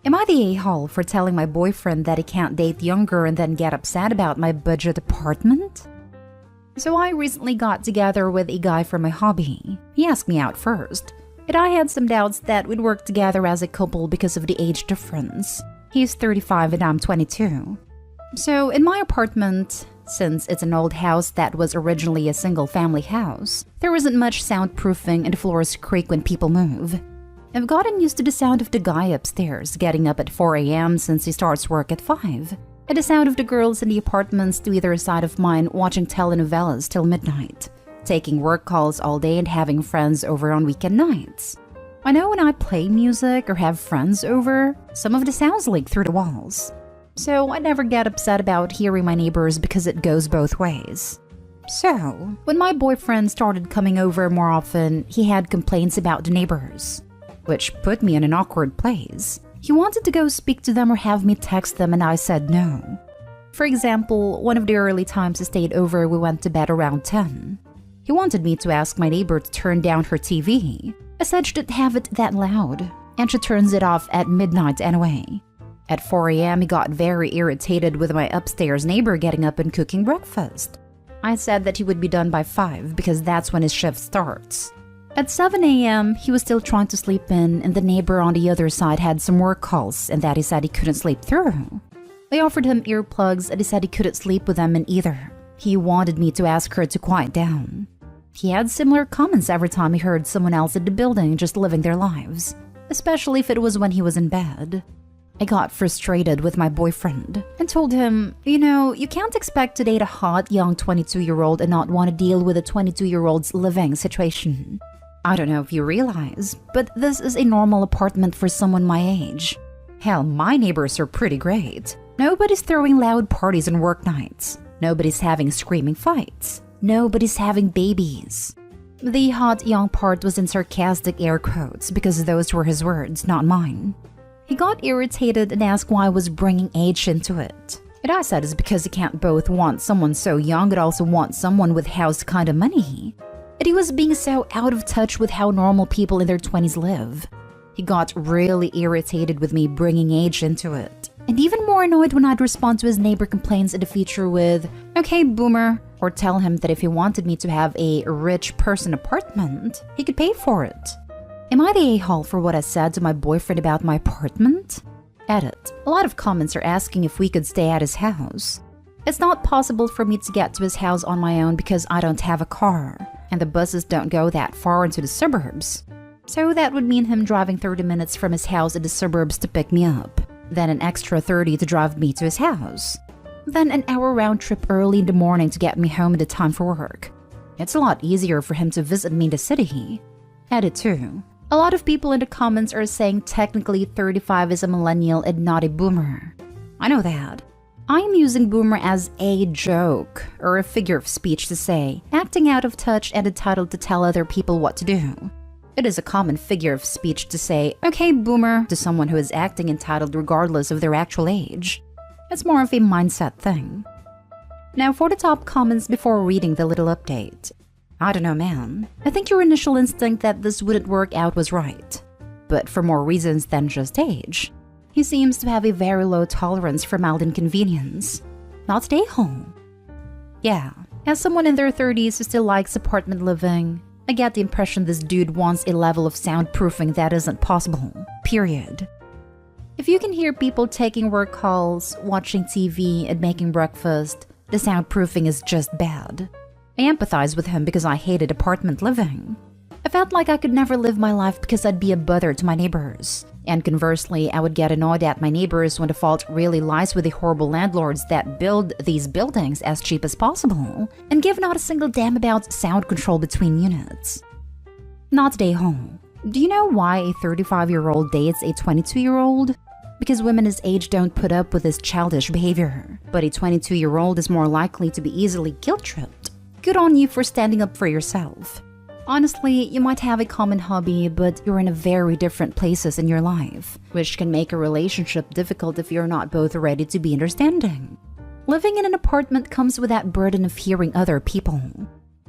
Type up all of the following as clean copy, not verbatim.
Am I the a-hole for telling my boyfriend that he can't date younger and then get upset about my budget apartment? So I recently got together with a guy for my hobby. He asked me out first, but I had some doubts that we'd work together as a couple because of the age difference. He's 35 and I'm 22. So in my apartment, since it's an old house that was originally a single-family house, there isn't much soundproofing and the floors creak when people move. I've gotten used to the sound of the guy upstairs getting up at 4 a.m. since he starts work at 5, and the sound of the girls in the apartments to either side of mine watching telenovelas till midnight, taking work calls all day and having friends over on weekend nights. I know when I play music or have friends over, some of the sounds leak through the walls. So I never get upset about hearing my neighbors because it goes both ways. So, when my boyfriend started coming over more often, he had complaints about the neighbors, which put me in an awkward place. He wanted to go speak to them or have me text them and I said no. For example, one of the early times he stayed over, we went to bed around 10. He wanted me to ask my neighbor to turn down her TV. I said she didn't have it that loud, and she turns it off at midnight anyway. At 4 a.m. he got very irritated with my upstairs neighbor getting up and cooking breakfast. I said that he would be done by 5 because that's when his shift starts. At 7 a.m., he was still trying to sleep in, and the neighbor on the other side had some work calls and that he said he couldn't sleep through. I offered him earplugs and he said he couldn't sleep with them in either. He wanted me to ask her to quiet down. He had similar comments every time he heard someone else in the building just living their lives, especially if it was when he was in bed. I got frustrated with my boyfriend and told him, you can't expect to date a hot, young 22-year-old and not want to deal with a 22-year-old's living situation. I don't know if you realize, but this is a normal apartment for someone my age. Hell, my neighbors are pretty great. Nobody's throwing loud parties on work nights. Nobody's having screaming fights. Nobody's having babies. The hot young part was in sarcastic air quotes because those were his words, not mine. He got irritated and asked why I was bringing age into it. And I said it's because he can't both want someone so young and also want someone with house kind of money. And he was being so out of touch with how normal people in their 20s live. He got really irritated with me bringing age into it, and even more annoyed when I'd respond to his neighbor complaints in the future with, "Okay, boomer," or tell him that if he wanted me to have a rich person apartment, he could pay for it. Am I the a-hole for what I said to my boyfriend about my apartment? Edit. A lot of comments are asking if we could stay at his house. It's not possible for me to get to his house on my own because I don't have a car, and the buses don't go that far into the suburbs. So that would mean him driving 30 minutes from his house in the suburbs to pick me up, then an extra 30 to drive me to his house, then an hour round trip early in the morning to get me home in the time for work. It's a lot easier for him to visit me in the city. Edit 2. A lot of people in the comments are saying technically 35 is a millennial and not a boomer. I know that. I am using boomer as a joke, or a figure of speech to say, acting out of touch and entitled to tell other people what to do. It is a common figure of speech to say, "Okay, boomer," to someone who is acting entitled regardless of their actual age. It's more of a mindset thing. Now for the top comments before reading the little update. I don't know, man. I think your initial instinct that this wouldn't work out was right, but for more reasons than just age. He seems to have a very low tolerance for mild inconvenience. Not stay home. Yeah, as someone in their 30s who still likes apartment living, I get the impression this dude wants a level of soundproofing that isn't possible. Period. If you can hear people taking work calls, watching TV, and making breakfast, the soundproofing is just bad. I empathize with him because I hated apartment living. I felt like I could never live my life because I'd be a bother to my neighbors. And conversely, I would get annoyed at my neighbors when the fault really lies with the horrible landlords that build these buildings as cheap as possible and give not a single damn about sound control between units. Not stay home. Do you know why a 35-year-old dates a 22-year-old? Because women his age don't put up with this childish behavior, but a 22-year-old is more likely to be easily guilt-tripped. Good on you for standing up for yourself. Honestly, you might have a common hobby, but you're in a very different places in your life, which can make a relationship difficult if you're not both ready to be understanding. Living in an apartment comes with that burden of hearing other people.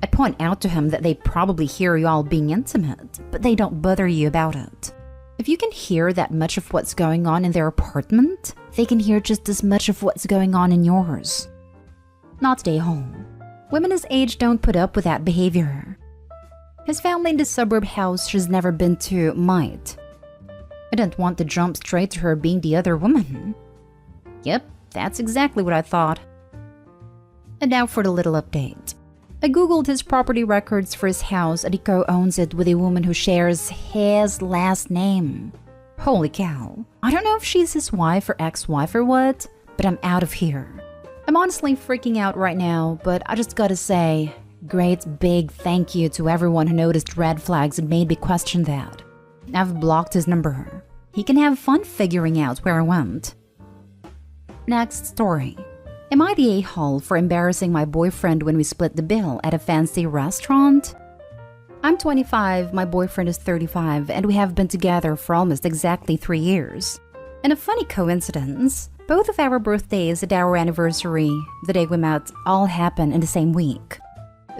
I'd point out to him that they probably hear you all being intimate, but they don't bother you about it. If you can hear that much of what's going on in their apartment, they can hear just as much of what's going on in yours. Not stay home. Women his age don't put up with that behavior. His family in the suburb house she's never been to might. I didn't want to jump straight to her being the other woman. Yep, that's exactly what I thought. And now for the little update. I googled his property records for his house and he co-owns it with a woman who shares his last name. Holy cow. I don't know if she's his wife or ex-wife or what, but I'm out of here. I'm honestly freaking out right now, but I just gotta say, great big thank you to everyone who noticed red flags and made me question that. I've blocked his number. He can have fun figuring out where I went. Next story. Am I the a-hole for embarrassing my boyfriend when we split the bill at a fancy restaurant? I'm 25, my boyfriend is 35, and we have been together for almost exactly 3 years. And a funny coincidence, both of our birthdays and our anniversary, the day we met, all happen in the same week.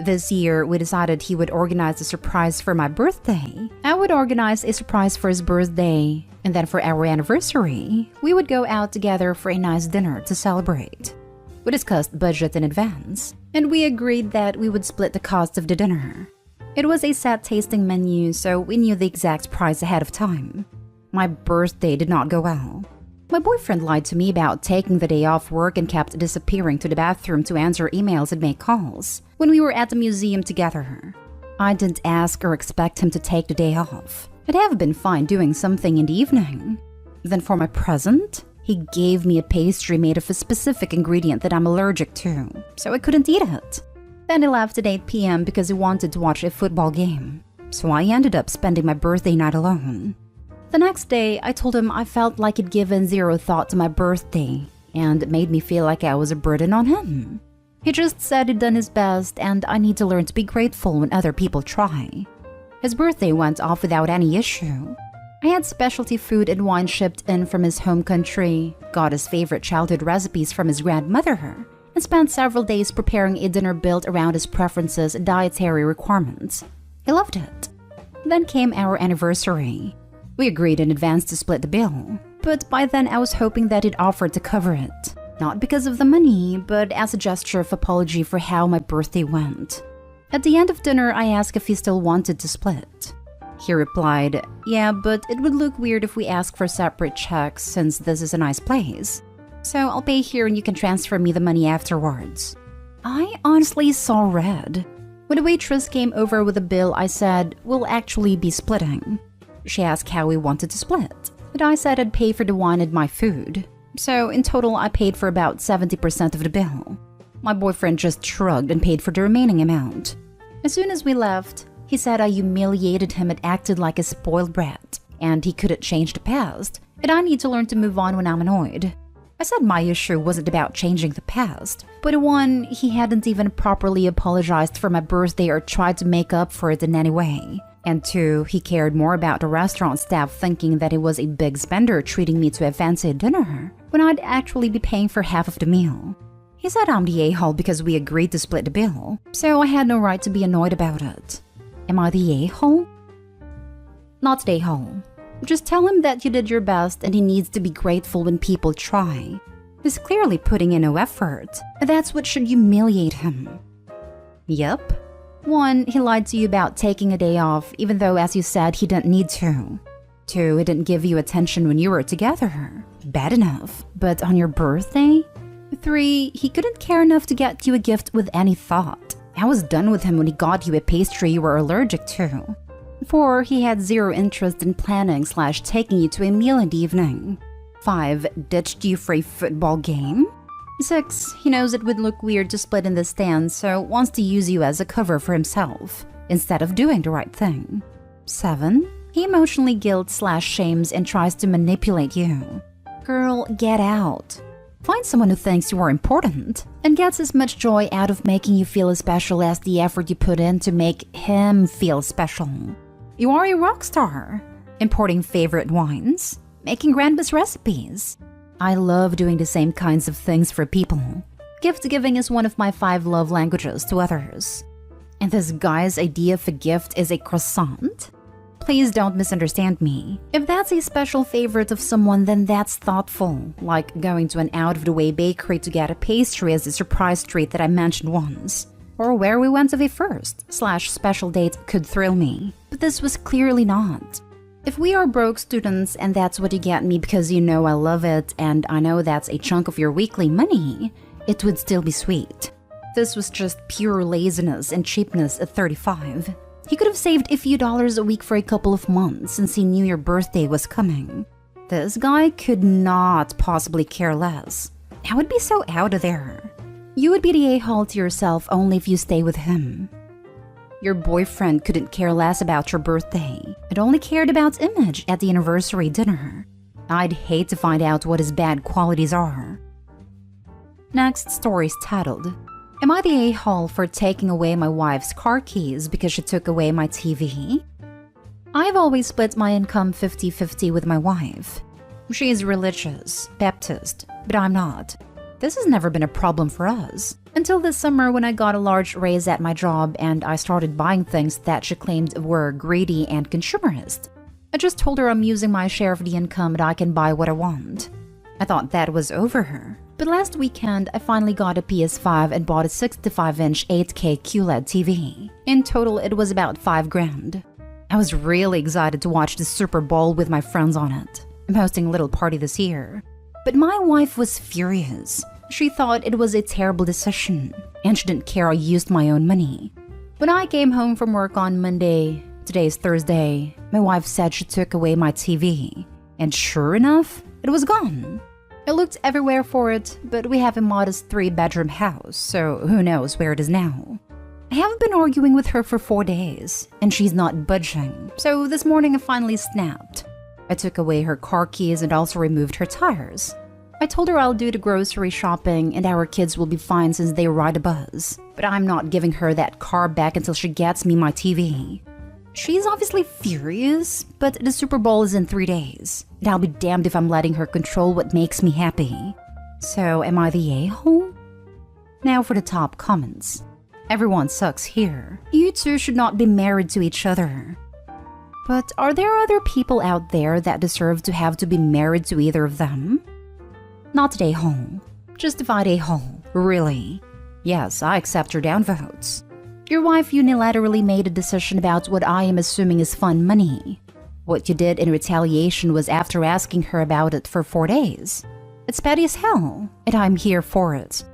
This year, we decided he would organize a surprise for my birthday. I would organize a surprise for his birthday, and then for our anniversary, we would go out together for a nice dinner to celebrate. We discussed budget in advance, and we agreed that we would split the cost of the dinner. It was a set tasting menu, so we knew the exact price ahead of time. My birthday did not go well. My boyfriend lied to me about taking the day off work and kept disappearing to the bathroom to answer emails and make calls when we were at the museum together. I didn't ask or expect him to take the day off. I'd have been fine doing something in the evening. Then for my present, he gave me a pastry made of a specific ingredient that I'm allergic to, so I couldn't eat it. Then he left at 8 p.m. because he wanted to watch a football game, so I ended up spending my birthday night alone. The next day, I told him I felt like he'd given zero thought to my birthday, and it made me feel like I was a burden on him. He just said he'd done his best, and I need to learn to be grateful when other people try. His birthday went off without any issue. I had specialty food and wine shipped in from his home country, got his favorite childhood recipes from his grandmother, and spent several days preparing a dinner built around his preferences and dietary requirements. He loved it. Then came our anniversary. We agreed in advance to split the bill, but by then I was hoping that he'd offer to cover it. Not because of the money, but as a gesture of apology for how my birthday went. At the end of dinner, I asked if he still wanted to split. He replied, "Yeah, but it would look weird if we ask for separate checks since this is a nice place. So I'll pay here and you can transfer me the money afterwards." I honestly saw red. When the waitress came over with the bill, I said, "We'll actually be splitting." She asked how we wanted to split, but I said I'd pay for the wine and my food. So in total, I paid for about 70% of the bill. My boyfriend just shrugged and paid for the remaining amount. As soon as we left, he said I humiliated him and acted like a spoiled brat, and he couldn't change the past, and I need to learn to move on when I'm annoyed. I said my issue wasn't about changing the past, but one, he hadn't even properly apologized for my birthday or tried to make up for it in any way. And two, he cared more about the restaurant staff thinking that he was a big spender treating me to a fancy dinner, when I'd actually be paying for half of the meal. He said I'm the a-hole because we agreed to split the bill, so I had no right to be annoyed about it. Am I the a-hole? Not the a-hole. Just tell him that you did your best and he needs to be grateful when people try. He's clearly putting in no effort, and that's what should humiliate him. Yep. 1, he lied to you about taking a day off, even though, as you said, he didn't need to. 2, he didn't give you attention when you were together. Bad enough. But on your birthday? 3, he couldn't care enough to get you a gift with any thought. I was done with him when he got you a pastry you were allergic to. 4, he had zero interest in planning/taking you to a meal in the evening. 5, ditched you for a football game. 6, he knows it would look weird to split in the stands, so wants to use you as a cover for himself, instead of doing the right thing. 7, he emotionally guilt/shames and tries to manipulate you. Girl, get out. Find someone who thinks you are important and gets as much joy out of making you feel as special as the effort you put in to make him feel special. You are a rock star, importing favorite wines, making grandma's recipes. I love doing the same kinds of things for people. Gift giving is one of my 5 love languages to others. And this guy's idea of a gift is a croissant? Please don't misunderstand me. If that's a special favorite of someone, then that's thoughtful, like going to an out-of-the-way bakery to get a pastry as a surprise treat that I mentioned once. Or where we went of a first/special date could thrill me, but this was clearly not. If we are broke students and that's what you get me because you know I love it and I know that's a chunk of your weekly money, it would still be sweet. This was just pure laziness and cheapness at 35. He could have saved a few dollars a week for a couple of months since he knew your birthday was coming. This guy could not possibly care less. I would be so out of there. You would be the a-hole to yourself only if you stay with him. Your boyfriend couldn't care less about your birthday. It only cared about image at the anniversary dinner. I'd hate to find out what his bad qualities are. Next story's titled, Am I the a-hole for taking away my wife's car keys because she took away my TV? I've always split my income 50-50 with my wife. She is religious, Baptist, but I'm not. This has never been a problem for us. Until this summer when I got a large raise at my job and I started buying things that she claimed were greedy and consumerist. I just told her I'm using my share of the income and I can buy what I want. I thought that was over her. But last weekend, I finally got a PS5 and bought a 65-inch 8K QLED TV. In total, it was about $5,000. I was really excited to watch the Super Bowl with my friends on it. I'm hosting a little party this year. But my wife was furious. She thought it was a terrible decision, and she didn't care I used my own money. When I came home from work on Monday, today's Thursday, my wife said she took away my TV. And sure enough, it was gone. I looked everywhere for it, but we have a modest 3-bedroom house, so who knows where it is now. I haven't been arguing with her for 4 days, and she's not budging, so this morning I finally snapped. I took away her car keys and also removed her tires. I told her I'll do the grocery shopping and our kids will be fine since they ride a bus, but I'm not giving her that car back until she gets me my TV. She's obviously furious, but the Super Bowl is in 3 days, and I'll be damned if I'm letting her control what makes me happy. So am I the a-hole? Now for the top comments. Everyone sucks here. You two should not be married to each other. But are there other people out there that deserve to have to be married to either of them? Not the a-hole. Justified a-hole, really. Yes, I accept your downvotes. Your wife unilaterally made a decision about what I am assuming is fun money. What you did in retaliation was after asking her about it for 4 days. It's petty as hell, and I'm here for it.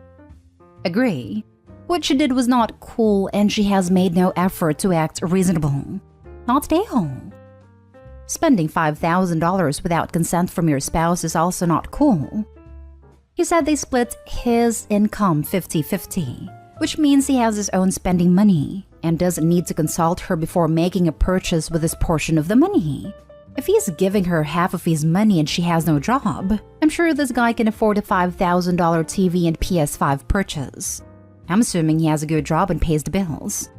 Agree. What she did was not cool and she has made no effort to act reasonable. Not the a-hole. Spending $5,000 without consent from your spouse is also not cool. He said they split his income 50-50. Which means he has his own spending money and doesn't need to consult her before making a purchase with his portion of the money. If he's giving her half of his money and she has no job, I'm sure this guy can afford a $5,000 TV and PS5 purchase. I'm assuming he has a good job and pays the bills.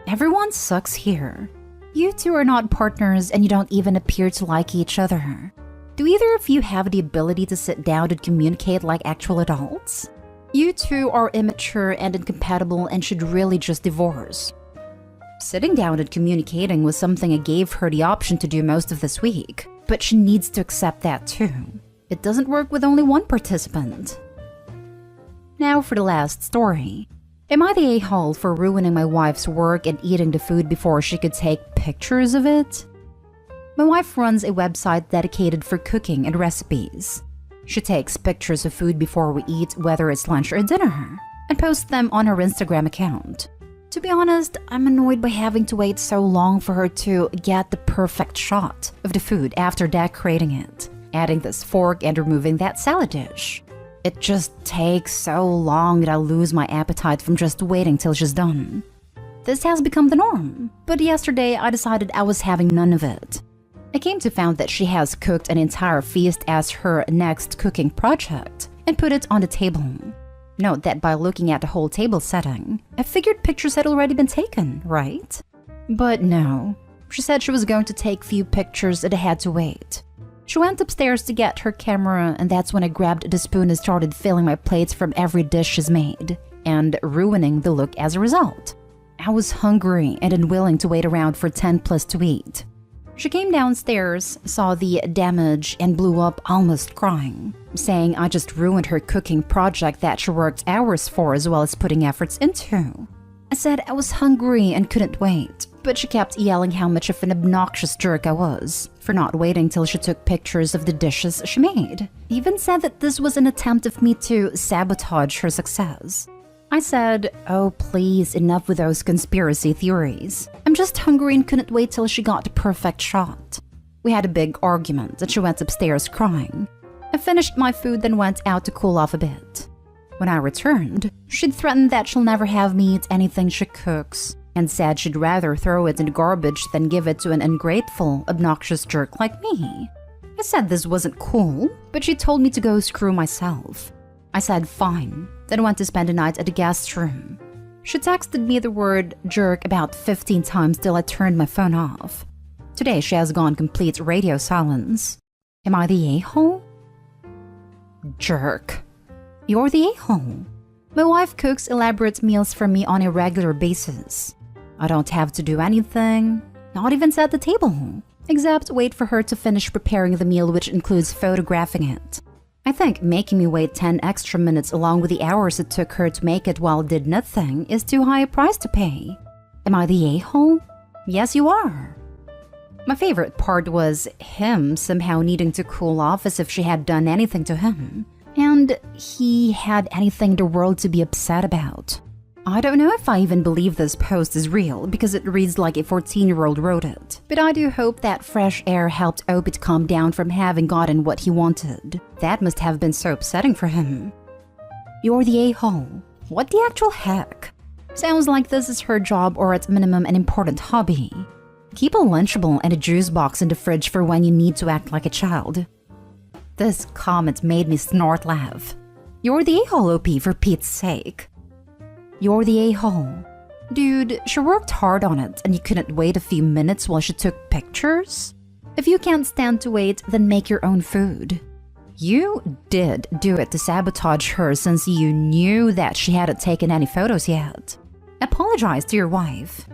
Everyone sucks here. You two are not partners and you don't even appear to like each other. Do either of you have the ability to sit down and communicate like actual adults? You two are immature and incompatible and should really just divorce. Sitting down and communicating was something I gave her the option to do most of this week, but she needs to accept that too. It doesn't work with only one participant. Now for the last story. Am I the a-hole for ruining my wife's work and eating the food before she could take pictures of it? My wife runs a website dedicated for cooking and recipes. She takes pictures of food before we eat, whether it's lunch or dinner, and posts them on her Instagram account. To be honest, I'm annoyed by having to wait so long for her to get the perfect shot of the food after decorating it, adding this fork and removing that salad dish. It just takes so long that I lose my appetite from just waiting till she's done. This has become the norm, but yesterday I decided I was having none of it. I came to find that she has cooked an entire feast as her next cooking project and put it on the table. Note that by looking at the whole table setting, I figured pictures had already been taken, right? But no. She said she was going to take few pictures and I had to wait. She went upstairs to get her camera and that's when I grabbed the spoon and started filling my plates from every dish she's made, and ruining the look as a result. I was hungry and unwilling to wait around for 10 plus to eat. She came downstairs, saw the damage, and blew up almost crying, saying I just ruined her cooking project that she worked hours for as well as putting efforts into. I said I was hungry and couldn't wait, but she kept yelling how much of an obnoxious jerk I was for not waiting till she took pictures of the dishes she made. Even said that this was an attempt of me to sabotage her success. I said, oh please, enough with those conspiracy theories. I'm just hungry and couldn't wait till she got the perfect shot. We had a big argument and she went upstairs crying. I finished my food then went out to cool off a bit. When I returned, she'd threatened that she'll never have me eat anything she cooks and said she'd rather throw it in the garbage than give it to an ungrateful, obnoxious jerk like me. I said this wasn't cool, but she told me to go screw myself. I said fine, then went to spend the night at the guest room. She texted me the word jerk about 15 times till I turned my phone off. Today she has gone complete radio silence. Am I the a-hole? Jerk. You're the a-hole. My wife cooks elaborate meals for me on a regular basis. I don't have to do anything, not even set the table, except wait for her to finish preparing the meal, which includes photographing it. I think making me wait 10 extra minutes along with the hours it took her to make it while did nothing is too high a price to pay. Am I the a-hole? Yes, you are. My favorite part was him somehow needing to cool off as if she had done anything to him. And he had anything in the world to be upset about. I don't know if I even believe this post is real because it reads like a 14-year-old wrote it. But I do hope that fresh air helped Opie to calm down from having gotten what he wanted. That must have been so upsetting for him. You're the a-hole. What the actual heck? Sounds like this is her job or at minimum an important hobby. Keep a Lunchable and a juice box in the fridge for when you need to act like a child. This comment made me snort laugh. You're the a-hole, OP, for Pete's sake. You're the a-hole. Dude, she worked hard on it and you couldn't wait a few minutes while she took pictures? If you can't stand to wait, then make your own food. You did do it to sabotage her since you knew that she hadn't taken any photos yet. Apologize to your wife.